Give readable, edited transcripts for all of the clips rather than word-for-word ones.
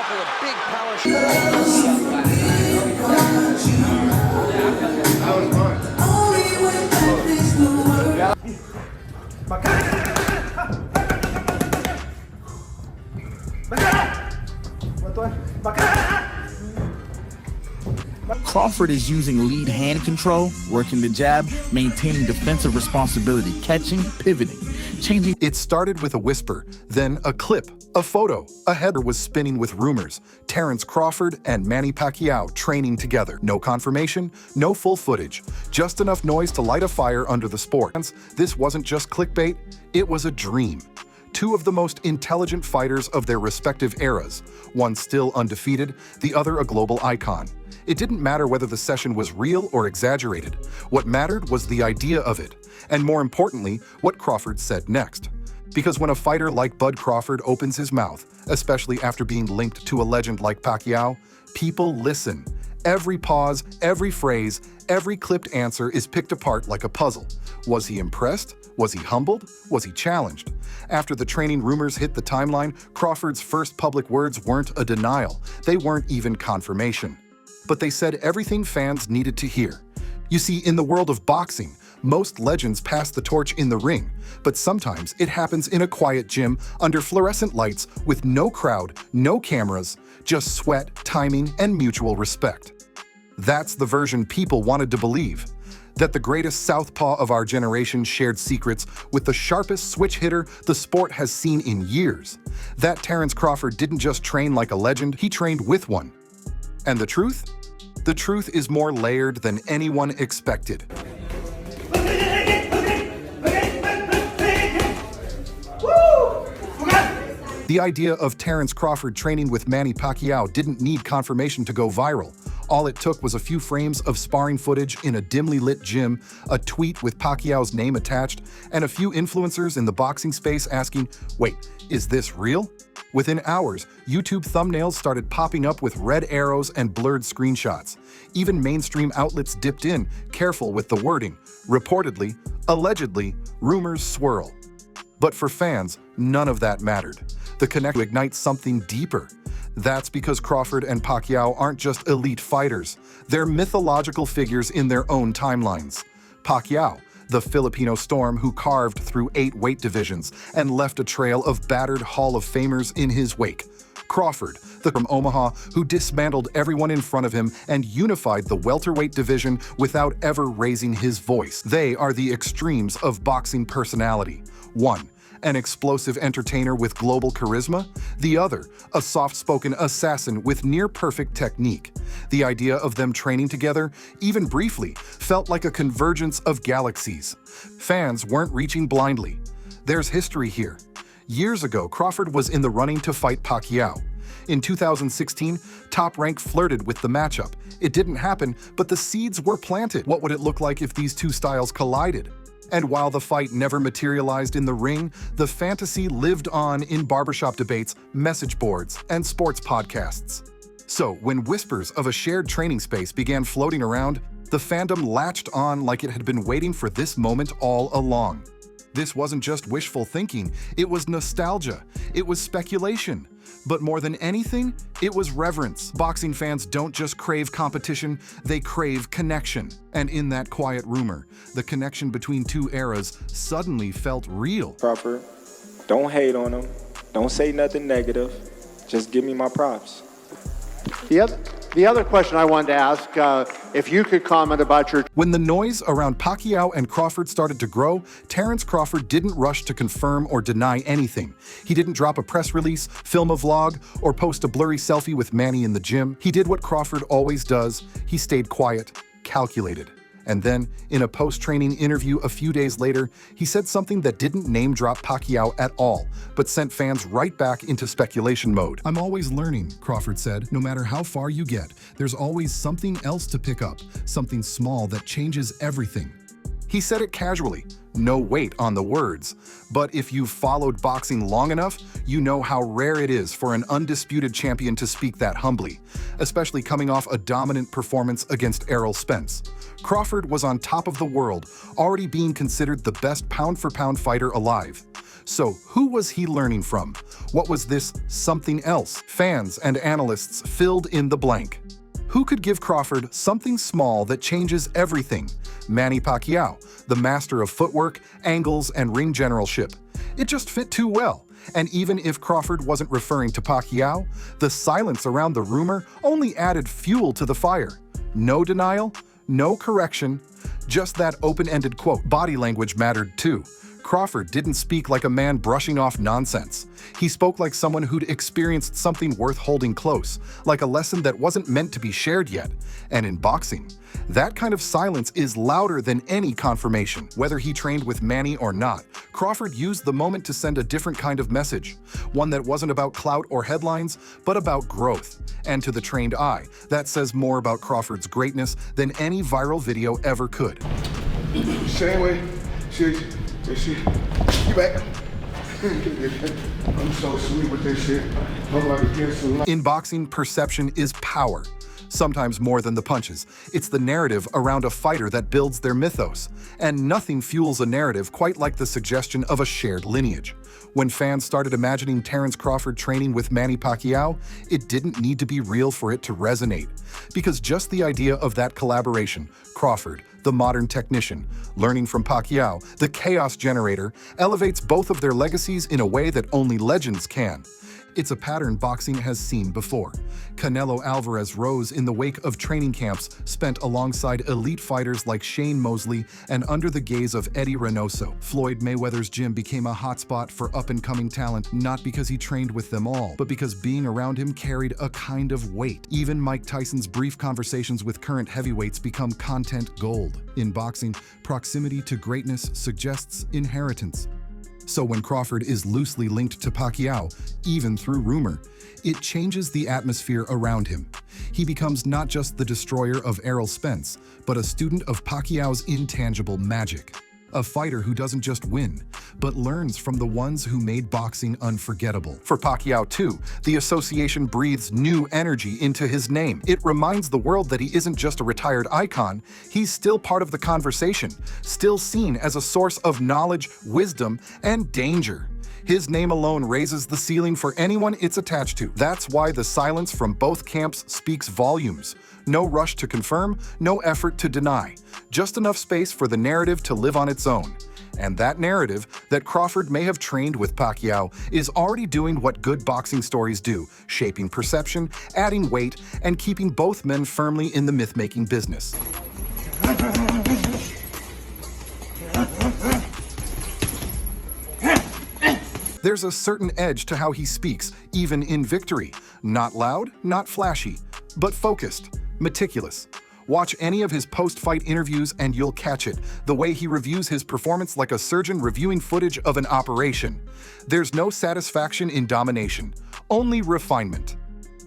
couple of big power shots. Crawford is using lead hand control, working the jab, maintaining defensive responsibility, catching, pivoting, changing. It started with a whisper, then a clip, a photo. A header was spinning with rumors. Terence Crawford and Manny Pacquiao training together. No confirmation, no full footage, just enough noise to light a fire under the sport. This wasn't just clickbait, it was a dream. Two of the most intelligent fighters of their respective eras, one still undefeated, the other a global icon. It didn't matter whether the session was real or exaggerated. What mattered was the idea of it, and more importantly, what Crawford said next. Because when a fighter like Bud Crawford opens his mouth, especially after being linked to a legend like Pacquiao, people listen. Every pause, every phrase, every clipped answer is picked apart like a puzzle. Was he impressed? Was he humbled? Was he challenged? After the training rumors hit the timeline, Crawford's first public words weren't a denial. They weren't even confirmation. But they said everything fans needed to hear. You see, in the world of boxing, most legends pass the torch in the ring, but sometimes it happens in a quiet gym under fluorescent lights with no crowd, no cameras, just sweat, timing, and mutual respect. That's the version people wanted to believe. That the greatest southpaw of our generation shared secrets with the sharpest switch hitter the sport has seen in years. That Terence Crawford didn't just train like a legend, he trained with one. And the truth? The truth is more layered than anyone expected. The idea of Terence Crawford training with Manny Pacquiao didn't need confirmation to go viral. All it took was a few frames of sparring footage in a dimly lit gym, a tweet with Pacquiao's name attached, and a few influencers in the boxing space asking, "Wait, is this real?" Within hours, YouTube thumbnails started popping up with red arrows and blurred screenshots. Even mainstream outlets dipped in, careful with the wording. Reportedly, allegedly, rumors swirl. But for fans, none of that mattered. The connection ignites something deeper. That's because Crawford and Pacquiao aren't just elite fighters. They're mythological figures in their own timelines. Pacquiao, the Filipino storm who carved through 8 weight divisions and left a trail of battered Hall of Famers in his wake. Crawford, the from Omaha who dismantled everyone in front of him and unified the welterweight division without ever raising his voice. They are the extremes of boxing personality. One, an explosive entertainer with global charisma. The other, a soft-spoken assassin with near-perfect technique. The idea of them training together, even briefly, felt like a convergence of galaxies. Fans weren't reaching blindly. There's history here. Years ago, Crawford was in the running to fight Pacquiao. In 2016, Top Rank flirted with the matchup. It didn't happen, but the seeds were planted. What would it look like if these two styles collided? And while the fight never materialized in the ring, the fantasy lived on in barbershop debates, message boards, and sports podcasts. So, when whispers of a shared training space began floating around, the fandom latched on like it had been waiting for this moment all along. This wasn't just wishful thinking, it was nostalgia, it was speculation. But more than anything, it was reverence. Boxing fans don't just crave competition, they crave connection. And in that quiet rumor, the connection between two eras suddenly felt real. Crawford, don't hate on him. Don't say nothing negative. Just give me my props. The other question I wanted to ask, if you could comment about your... When the noise around Pacquiao and Crawford started to grow, Terence Crawford didn't rush to confirm or deny anything. He didn't drop a press release, film a vlog, or post a blurry selfie with Manny in the gym. He did what Crawford always does. He stayed quiet, calculated. And then, in a post-training interview a few days later, he said something that didn't name-drop Pacquiao at all, but sent fans right back into speculation mode. "I'm always learning," Crawford said. "No matter how far you get, there's always something else to pick up, something small that changes everything." He said it casually, no weight on the words. But if you've followed boxing long enough, you know how rare it is for an undisputed champion to speak that humbly, especially coming off a dominant performance against Errol Spence. Crawford was on top of the world, already being considered the best pound-for-pound fighter alive. So who was he learning from? What was this something else? Fans and analysts filled in the blank. Who could give Crawford something small that changes everything? Manny Pacquiao, the master of footwork, angles, and ring generalship. It just fit too well. And even if Crawford wasn't referring to Pacquiao, the silence around the rumor only added fuel to the fire. No denial, no correction, just that open-ended quote. Body language mattered too. Crawford didn't speak like a man brushing off nonsense. He spoke like someone who'd experienced something worth holding close, like a lesson that wasn't meant to be shared yet. And in boxing, that kind of silence is louder than any confirmation. Whether he trained with Manny or not, Crawford used the moment to send a different kind of message, one that wasn't about clout or headlines, but about growth. And to the trained eye, that says more about Crawford's greatness than any viral video ever could. Same way. Shit. You back. I'm so sweet with this shit. I'm like against the line. In boxing, perception is power. Sometimes more than the punches. It's the narrative around a fighter that builds their mythos. And nothing fuels a narrative quite like the suggestion of a shared lineage. When fans started imagining Terence Crawford training with Manny Pacquiao, it didn't need to be real for it to resonate. Because just the idea of that collaboration, Crawford, the modern technician, learning from Pacquiao, the chaos generator, elevates both of their legacies in a way that only legends can. It's a pattern boxing has seen before. Canelo Alvarez rose in the wake of training camps spent alongside elite fighters like Shane Mosley and under the gaze of Eddie Reynoso. Floyd Mayweather's gym became a hotspot for up-and-coming talent, not because he trained with them all, but because being around him carried a kind of weight. Even Mike Tyson's brief conversations with current heavyweights become content gold. In boxing, proximity to greatness suggests inheritance. So when Crawford is loosely linked to Pacquiao, even through rumor, it changes the atmosphere around him. He becomes not just the destroyer of Errol Spence, but a student of Pacquiao's intangible magic. A fighter who doesn't just win, but learns from the ones who made boxing unforgettable. For Pacquiao, too, the association breathes new energy into his name. It reminds the world that he isn't just a retired icon, he's still part of the conversation, still seen as a source of knowledge, wisdom, and danger. His name alone raises the ceiling for anyone it's attached to. That's why the silence from both camps speaks volumes. No rush to confirm, no effort to deny. Just enough space for the narrative to live on its own. And that narrative, that Crawford may have trained with Pacquiao, is already doing what good boxing stories do, shaping perception, adding weight, and keeping both men firmly in the myth-making business. There's a certain edge to how he speaks, even in victory. Not loud, not flashy, but focused, meticulous. Watch any of his post-fight interviews and you'll catch it, the way he reviews his performance like a surgeon reviewing footage of an operation. There's no satisfaction in domination, only refinement.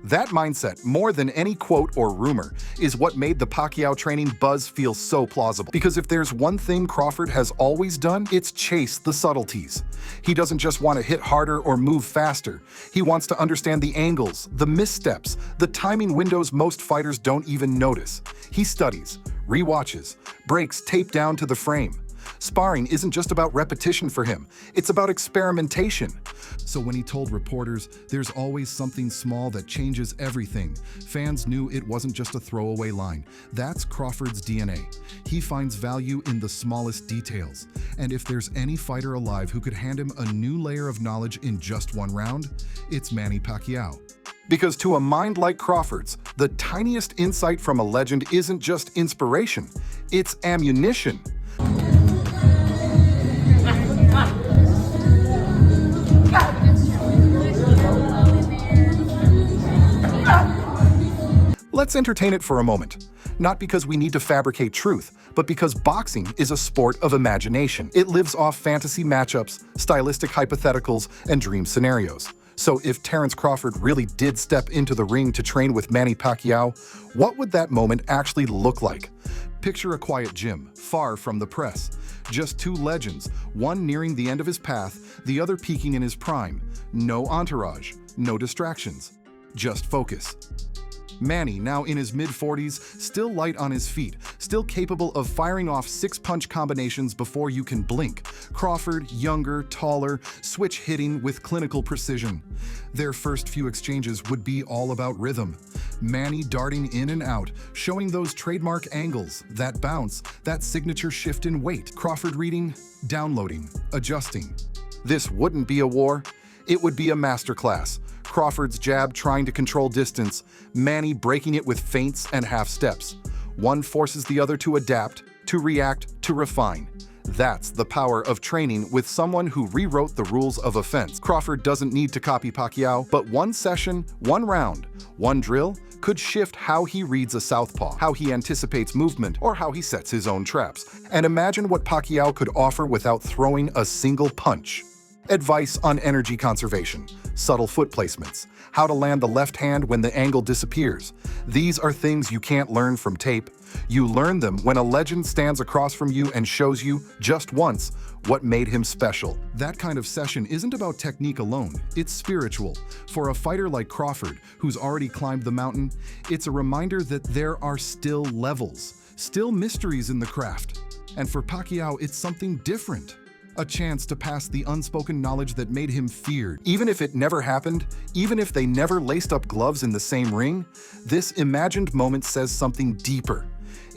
That mindset, more than any quote or rumor, is what made the Pacquiao training buzz feel so plausible. Because if there's one thing Crawford has always done, it's chase the subtleties. He doesn't just want to hit harder or move faster. He wants to understand the angles, the missteps, the timing windows most fighters don't even notice. He studies, rewatches, breaks tape down to the frame. Sparring isn't just about repetition for him, it's about experimentation. So when he told reporters, there's always something small that changes everything, fans knew it wasn't just a throwaway line. That's Crawford's DNA. He finds value in the smallest details. And if there's any fighter alive who could hand him a new layer of knowledge in just one round, it's Manny Pacquiao. Because to a mind like Crawford's, the tiniest insight from a legend isn't just inspiration, it's ammunition. Let's entertain it for a moment. Not because we need to fabricate truth, but because boxing is a sport of imagination. It lives off fantasy matchups, stylistic hypotheticals, and dream scenarios. So if Terence Crawford really did step into the ring to train with Manny Pacquiao, what would that moment actually look like? Picture a quiet gym, far from the press. Just two legends, one nearing the end of his path, the other peaking in his prime. No entourage, no distractions, just focus. Manny, now in his mid-40s, still light on his feet, still capable of firing off 6-punch combinations before you can blink. Crawford, younger, taller, switch hitting with clinical precision. Their first few exchanges would be all about rhythm. Manny darting in and out, showing those trademark angles, that bounce, that signature shift in weight. Crawford reading, downloading, adjusting. This wouldn't be a war, it would be a masterclass. Crawford's jab trying to control distance, Manny breaking it with feints and half steps. One forces the other to adapt, to react, to refine. That's the power of training with someone who rewrote the rules of offense. Crawford doesn't need to copy Pacquiao, but one session, one round, one drill could shift how he reads a southpaw, how he anticipates movement, or how he sets his own traps. And imagine what Pacquiao could offer without throwing a single punch. Advice on energy conservation, subtle foot placements, how to land the left hand when the angle disappears. These are things you can't learn from tape. You learn them when a legend stands across from you and shows you, just once, what made him special. That kind of session isn't about technique alone, it's spiritual. For a fighter like Crawford, who's already climbed the mountain, it's a reminder that there are still levels, still mysteries in the craft. And for Pacquiao, it's something different. A chance to pass the unspoken knowledge that made him feared. Even if it never happened, even if they never laced up gloves in the same ring, this imagined moment says something deeper.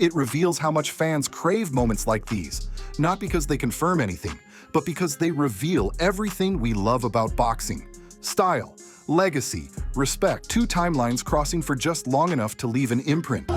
It reveals how much fans crave moments like these, not because they confirm anything, but because they reveal everything we love about boxing. Style, legacy, respect, two timelines crossing for just long enough to leave an imprint.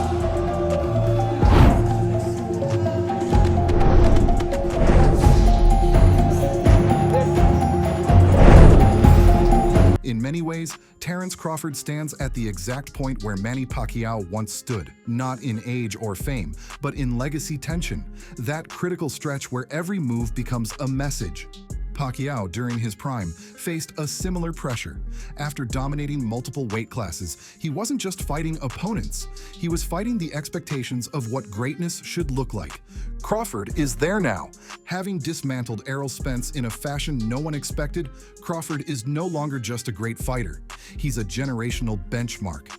In many ways, Terence Crawford stands at the exact point where Manny Pacquiao once stood, not in age or fame, but in legacy tension, that critical stretch where every move becomes a message. Pacquiao, during his prime, faced a similar pressure. After dominating multiple weight classes, he wasn't just fighting opponents, he was fighting the expectations of what greatness should look like. Crawford is there now. Having dismantled Errol Spence in a fashion no one expected, Crawford is no longer just a great fighter. He's a generational benchmark.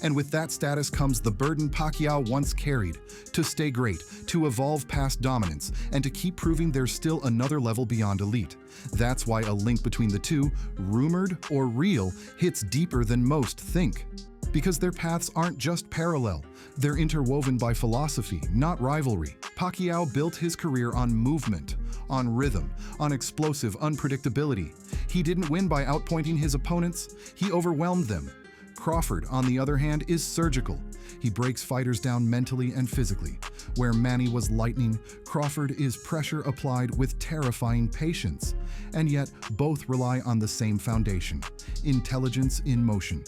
And with that status comes the burden Pacquiao once carried, to stay great, to evolve past dominance, and to keep proving there's still another level beyond elite. That's why a link between the two, rumored or real, hits deeper than most think. Because their paths aren't just parallel, they're interwoven by philosophy, not rivalry. Pacquiao built his career on movement, on rhythm, on explosive unpredictability. He didn't win by outpointing his opponents, he overwhelmed them. Crawford, on the other hand, is surgical. He breaks fighters down mentally and physically. Where Manny was lightning, Crawford is pressure applied with terrifying patience. And yet, both rely on the same foundation: intelligence in motion.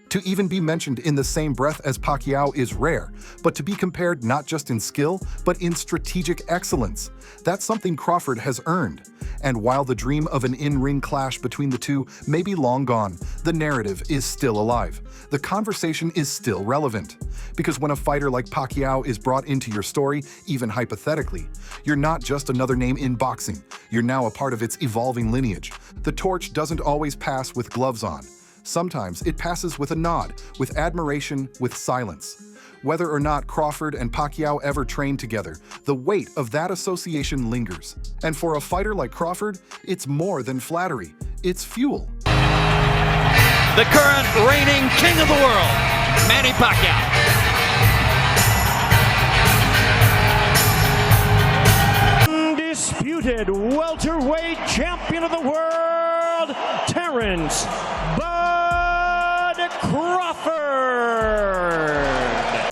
To even be mentioned in the same breath as Pacquiao is rare, but to be compared not just in skill, but in strategic excellence. That's something Crawford has earned. And while the dream of an in-ring clash between the two may be long gone, the narrative is still alive. The conversation is still relevant. Because when a fighter like Pacquiao is brought into your story, even hypothetically, you're not just another name in boxing. You're now a part of its evolving lineage. The torch doesn't always pass with gloves on. Sometimes it passes with a nod, with admiration, with silence. Whether or not Crawford and Pacquiao ever trained together, the weight of that association lingers. And for a fighter like Crawford, it's more than flattery, it's fuel. The current reigning king of the world, Manny Pacquiao. Undisputed welterweight champion of the world, Terence Crawford.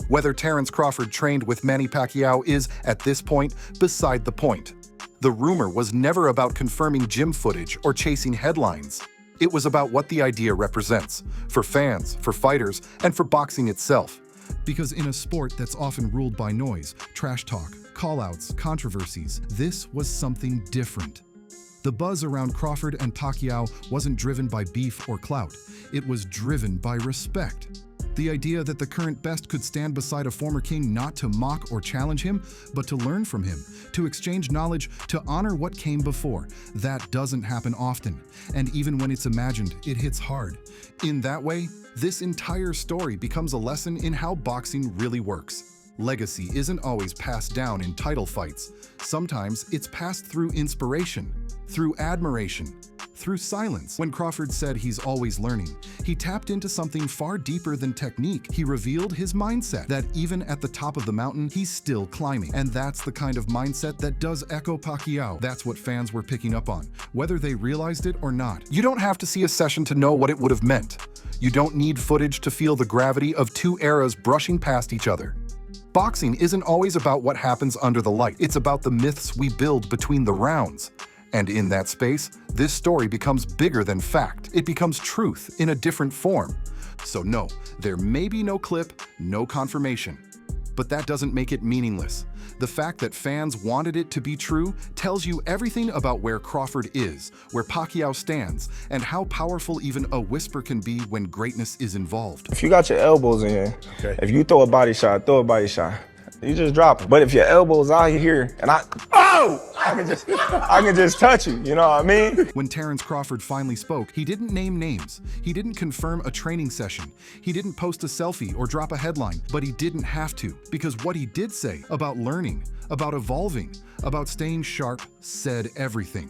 Whether Terence Crawford trained with Manny Pacquiao is, at this point, beside the point. The rumor was never about confirming gym footage or chasing headlines. It was about what the idea represents, for fans, for fighters, and for boxing itself. Because in a sport that's often ruled by noise, trash talk, call-outs, controversies, this was something different. The buzz around Crawford and Pacquiao wasn't driven by beef or clout. It was driven by respect. The idea that the current best could stand beside a former king not to mock or challenge him, but to learn from him, to exchange knowledge, to honor what came before. That doesn't happen often. And even when it's imagined, it hits hard. In that way, this entire story becomes a lesson in how boxing really works. Legacy isn't always passed down in title fights. Sometimes it's passed through inspiration, through admiration, through silence. When Crawford said he's always learning, he tapped into something far deeper than technique. He revealed his mindset, that even at the top of the mountain, he's still climbing. And that's the kind of mindset that does echo Pacquiao. That's what fans were picking up on, whether they realized it or not. You don't have to see a session to know what it would have meant. You don't need footage to feel the gravity of two eras brushing past each other. Boxing isn't always about what happens under the light. It's about the myths we build between the rounds. And in that space, this story becomes bigger than fact. It becomes truth in a different form. So no, there may be no clip, no confirmation. But that doesn't make it meaningless. The fact that fans wanted it to be true tells you everything about where Crawford is, where Pacquiao stands, and how powerful even a whisper can be when greatness is involved. If you got your elbows in, if you throw a body shot, you just drop it. But if your elbow's out here and I can just touch you, you know what I mean? When Terence Crawford finally spoke, he didn't name names. He didn't confirm a training session. He didn't post a selfie or drop a headline, but he didn't have to, because what he did say about learning, about evolving, about staying sharp, said everything.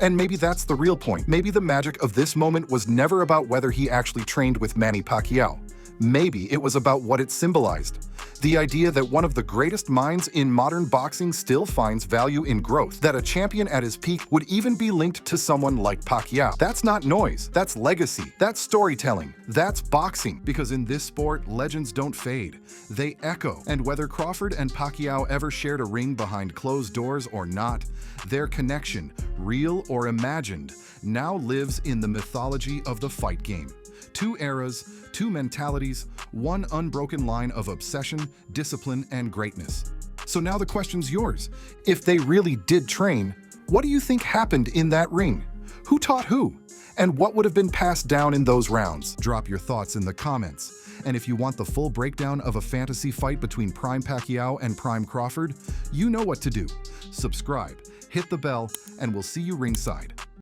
And maybe that's the real point. Maybe the magic of this moment was never about whether he actually trained with Manny Pacquiao. Maybe it was about what it symbolized. The idea that one of the greatest minds in modern boxing still finds value in growth, that a champion at his peak would even be linked to someone like Pacquiao. That's not noise, that's legacy, that's storytelling, that's boxing. Because in this sport, legends don't fade, they echo. And whether Crawford and Pacquiao ever shared a ring behind closed doors or not, their connection, real or imagined, now lives in the mythology of the fight game. Two eras, two mentalities, one unbroken line of obsession, discipline, and greatness. So now the question's yours. If they really did train, what do you think happened in that ring? Who taught who? And what would have been passed down in those rounds? Drop your thoughts in the comments. And if you want the full breakdown of a fantasy fight between Prime Pacquiao and Prime Crawford, you know what to do. Subscribe, hit the bell, and we'll see you ringside.